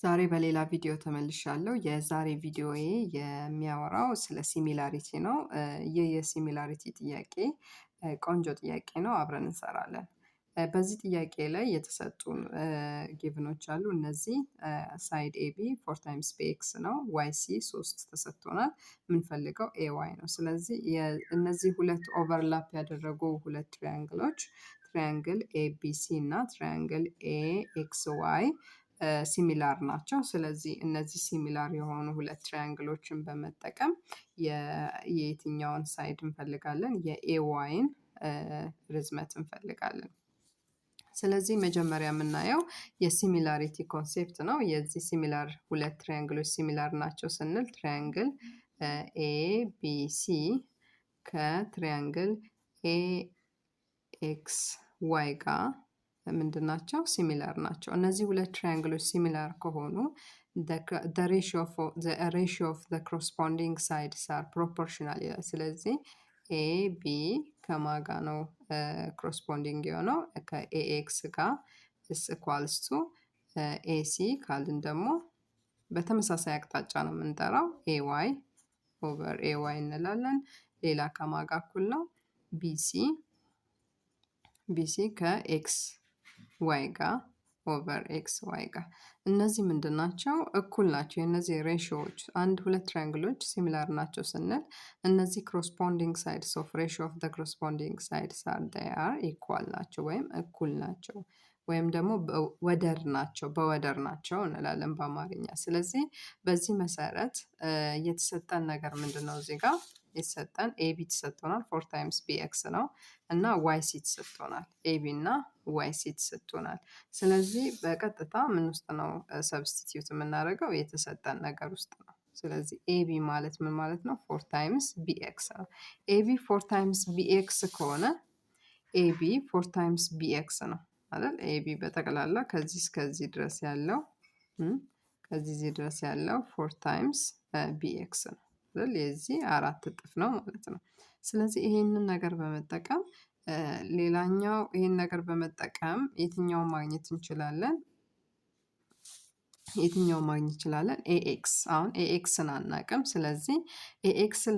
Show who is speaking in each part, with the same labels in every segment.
Speaker 1: ዛሬ በሌላ ቪዲዮ ተመልሻለሁ። የዛሬ ቪዲዮዬ የሚያወራው ስለ ሲሚላሪቲ ነው። ይህ የሲሚላሪቲ ጥያቄ ቆንጆ ጥያቄ ነው። አብረን እንሰራለን። በዚህ ጥያቄ ላይ የተሰጡን ጊቭኖች አሉ። እነዚህ ሳይድ ኤቢ 4 ታይምስ ቢኤክስ ነው። ዋይ ሲ 3 ተሰጥቶናል። የምንፈልገው ኤ ዋይ ነው። ስለዚህ እነዚህ ሁለት ኦቨርላፕ ያደረጉ ሁለት ትሪያንግሎች ትሪያንግል ኤቢሲ እና ትሪያንግል ኤኤክስ ዋይ ሲሚላር ናቸው። ስለዚህ እነዚህ ሲሚላር የሆኑ ሁለት ትራያንግሎችን በመጠቀም የየትኛውን ሳይድ እንፈልጋለን? የኤዋይን ርዝመት እንፈልጋለን። ስለዚህ መጀመሪያ የምናየው የሲሚላሪቲ ኮንሴፕት ነው። የዚህ ሲሚላር ሁለት ትራያንግሎች ሲሚላር ናቸው ስንል ትራያንግል ኤ ቢ ሲ ከትራያንግል ኤ ኤክስ ዋይ ጋር ምንድን ናቸው? ሲሚላር ናቸው። እነዚህ ሁለት ትራያንግሎች ሲሚላር ከሆኑ the ratio of the corresponding sides are proportional ይላል። ስለዚህ ኤ ቢ ከማጋ ነው ኮረስፖንዲንግ የሆነው ከኤኤክስ ጋር is equals to ኤሲ ካልን ደግሞ በተመሳሳይ አቅጣጫ ነው የምንጠራው ኤዋይ ኦቨር ኤዋይ እንላለን። ሌላ ከማጋ እኩል ነው ቢሲ ከኤክስ ዋይ ጋር ኦቨር ኤክስ ዋይ ጋር። እነዚህ ምንድን ናቸው? እኩል ናቸው። የእነዚህ ሬሽዮዎች አንድ ሁለት ትራያንግሎች ሲሚላር ናቸው ስንል እነዚህ ኮረስፖንዲንግ ሳይድስ ኦፍ ሬሽዮ ኦፍ ዘ ኮረስፖንዲንግ ሳይድስ አር ኢኳል ናቸው ወይም እኩል ናቸው ወይም ደግሞ በወደር ናቸው እንላለን በአማርኛ። ስለዚህ በዚህ መሰረት የተሰጠን ነገር ምንድን ነው? እዚህ ጋር የተሰጠን ኤቢ ተሰጥቶናል 4 ታይምስ ቢኤክስ ነው እና ዋይ ሲ ተሰጥቶናል። ኤቢ እና ዋይ ሲ ተሰጥቶናል። ስለዚህ በቀጥታ ምን ውስጥ ነው ሰብስቲቲዩት የምናደርገው? የተሰጠን ነገር ውስጥ ነው። ስለዚህ ኤቢ ማለት ምን ማለት ነው? 4 ታይምስ ቢኤክስ ነው። ኤቢ 4 ታይምስ ቢኤክስ ከሆነ ኤቢ 4 ታይምስ ቢኤክስ ነው አይደል? ኤቢ በጠቅላላ ከዚህ እስከዚህ ድረስ ያለው ከዚህ ድረስ ያለው 4 ታይምስ ቢኤክስ ነው አይደል? የዚህ 4 እጥፍ ነው ማለት ነው። ስለዚህ ይሄንን ነገር በመጠቀም ይሄን ነገር በመጠቀም የትኛውን ማግኘት እንችላለን? ኤኤክስ። አሁን ኤኤክስን አናውቅም። ስለዚህ ኤኤክስን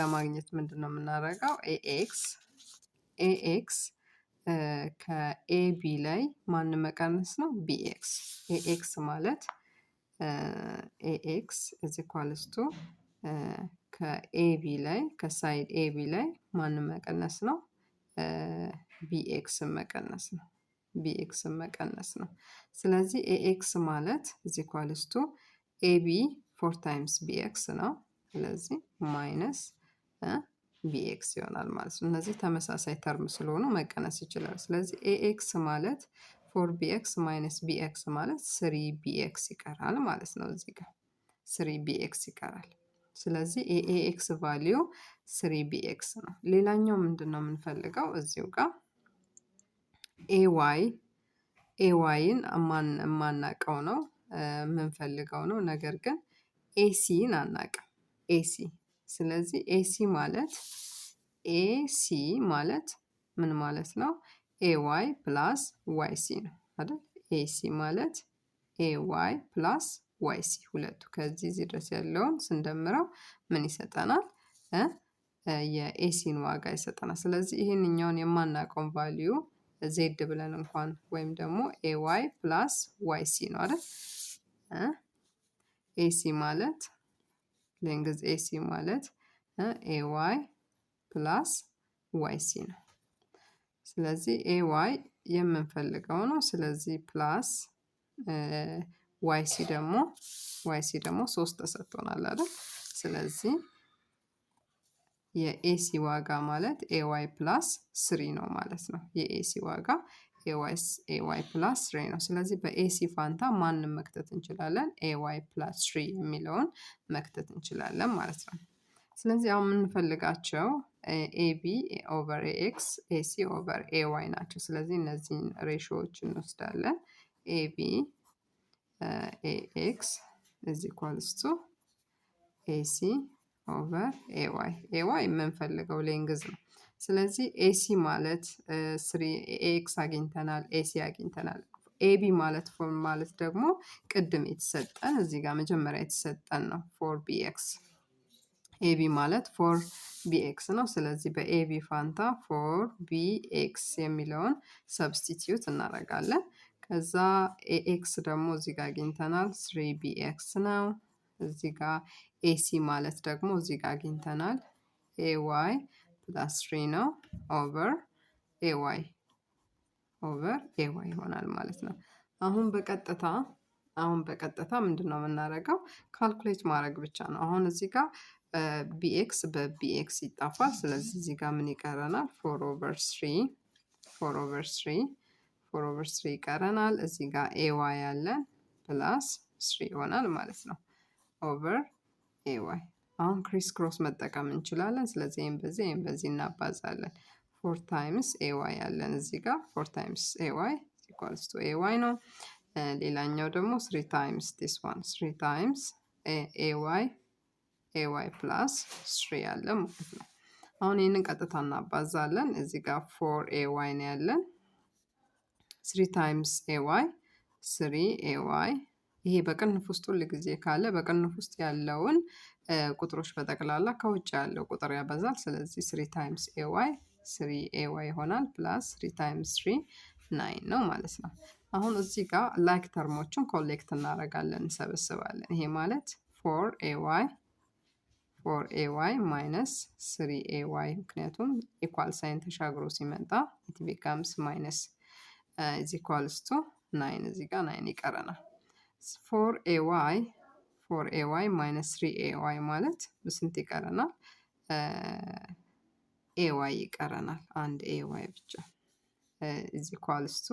Speaker 1: ለማግኘት ምንድን ነው የምናደርገው? ኤኤክስ ከኤቢ ላይ ማንን መቀነስ ነው? ቢኤክስ። ኤኤክስ ማለት ኤኤክስ ኢዝ ኢኳልስ ቱ ከኤቢ ላይ ከሳይድ ኤቢ ላይ ማንን መቀነስ ነው? ቢኤክስን መቀነስ ነው። ስለዚህ ኤኤክስ ማለት ኢዝ ኢኳልስ ቱ ኤቢ 4 ታይምስ ቢኤክስ ነው። ስለዚህ ማይነስ ቢኤክስ ይሆናል ማለት ነው። እነዚህ ተመሳሳይ ተርም ስለሆኑ መቀነስ ይችላል። ስለዚህ ኤኤክስ ማለት 4 ቢኤክስ ማይነስ ቢኤክስ ማለት 3 ቢኤክስ ይቀራል ማለት ነው። እዚህ ጋር 3 ቢኤክስ ይቀራል። ስለዚህ ኤኤክስ ቫሊዩ 3 ቢኤክስ ነው። ሌላኛው ምንድን ነው የምንፈልገው? እዚሁ ጋር ኤዋይን የማናውቀው ነው የምንፈልገው ነው። ነገር ግን ኤሲን አናውቅም። ኤሲ ስለዚህ ኤሲ ማለት ምን ማለት ነው? ኤዋይ ፕላስ ዋይ ሲ ነው አይደል? ኤሲ ማለት ኤዋይ ፕላስ ዋይ ሲ ሁለቱ ከዚህ ድረስ ያለውን ስንደምረው ምን ይሰጠናል? የኤሲን ዋጋ ይሰጠናል። ስለዚህ ይህንኛውን የማናውቀውን ቫሊዩ ዜድ ብለን እንኳን ወይም ደግሞ ኤዋይ ፕላስ ዋይ ሲ ነው አይደል? ኤሲ ማለት ሌንግዝ ኤሲ ማለት ኤዋይ ፕላስ ዋይ ሲ ነው። ስለዚህ ኤዋይ የምንፈልገው ነው። ስለዚህ ፕላስ ዋይ ሲ ደግሞ 3 ተሰጥቶናል አይደል? ስለዚህ የኤሲ ዋጋ ማለት ኤዋይ ፕላስ 3 ነው ማለት ነው። የኤሲ ዋጋ ኤዋይ ፕላስ 3 ነው። ስለዚህ በኤሲ ፋንታ ማንም መክተት እንችላለን? ኤዋይ ፕላስ 3 የሚለውን መክተት እንችላለን ማለት ነው። ስለዚህ አሁን የምንፈልጋቸው ኤቢ ኦቨር ኤክስ ኤሲ ኦቨር ኤዋይ ናቸው። ስለዚህ እነዚህን ሬሾዎች እንወስዳለን። ኤቢ ኤክስ ኢዝ ኢኳልስ ቱ ኤሲ ኦቨር ኤዋይ የምንፈልገው ሌንግዝ ነው። ስለዚህ ኤሲ ማለት ኤክስ አግኝተናል፣ ኤሲ አግኝተናል። ኤቢ ማለት ፎር ማለት ደግሞ ቅድም የተሰጠን እዚህ ጋር መጀመሪያ የተሰጠን ነው ፎር ቢኤክስ ኤቢ ማለት ፎር ቢኤክስ ነው። ስለዚህ በኤቢ ፋንታ ፎር ቢኤክስ የሚለውን ሰብስቲትዩት እናደርጋለን። ከዛ ኤኤክስ ደግሞ እዚህ ጋር አግኝተናል 3 ቢኤክስ ነው። እዚህ ጋር ኤሲ ማለት ደግሞ እዚህ ጋር አግኝተናል ኤዋይ ፕላስ 3 ነው ኦቨር ኤዋይ ይሆናል ማለት ነው። አሁን በቀጥታ ምንድን ነው የምናደርገው? ካልኩሌት ማድረግ ብቻ ነው። አሁን እዚህ ጋር ቢኤክስ በቢኤክስ ይጣፋል። ስለዚህ እዚህ ጋር ምን ይቀረናል? 4/3 ይቀረናል። እዚህ ጋር ኤዋይ ያለን ፕላስ 3 ይሆናል ማለት ነው ኦቨር ኤዋይ። አሁን ክሪስ ክሮስ መጠቀም እንችላለን። ስለዚህ ይህም በዚህ እናባዛለን። 4 ታይምስ ኤዋይ ያለን እዚህ ጋር 4 ታይምስ ኤዋይ ኢኳልስ ቱ ኤዋይ ነው። ሌላኛው ደግሞ 3 ታይምስ ዲስ ዋን 3 ታይምስ ኤዋይ ፕላስ 3 ያለ ማለት ነው። አሁን ይህንን ቀጥታ እናባዛለን። እዚህ ጋር 4 ኤዋይ ነው ያለን 3 ታይምስ ኤዋይ 3 ኤዋይ። ይሄ በቅንፍ ውስጥ ሁል ጊዜ ካለ በቅንፍ ውስጥ ያለውን ቁጥሮች በጠቅላላ ከውጭ ያለው ቁጥር ያበዛል። ስለዚህ 3 ታይምስ ኤዋይ 3 ኤዋይ ይሆናል ፕላስ 3 ታይምስ 3 9 ነው ማለት ነው። አሁን እዚህ ጋር ላይክ ተርሞችን ኮሌክት እናደርጋለን እንሰበስባለን። ይሄ ማለት 4 ኤዋይ ማይነስ 3 ኤዋይ ምክንያቱም ኢኳል ሳይን ተሻግሮ ሲመጣ ኢት ቢካምስ ማይነስ ኢዝ ኢኳልስ ቱ 9 እዚህ ጋር 9 ይቀረናል። 4 ኤዋይ ማይነስ 3 ኤዋይ ማለት በስንት ይቀረናል? ኤዋይ ይቀረናል። አንድ ኤዋይ ብቻ ኢዝ ኢኳልስ ቱ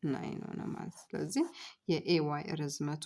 Speaker 1: 9 ሆነ ማለት። ስለዚህ የኤዋይ ርዝመቱ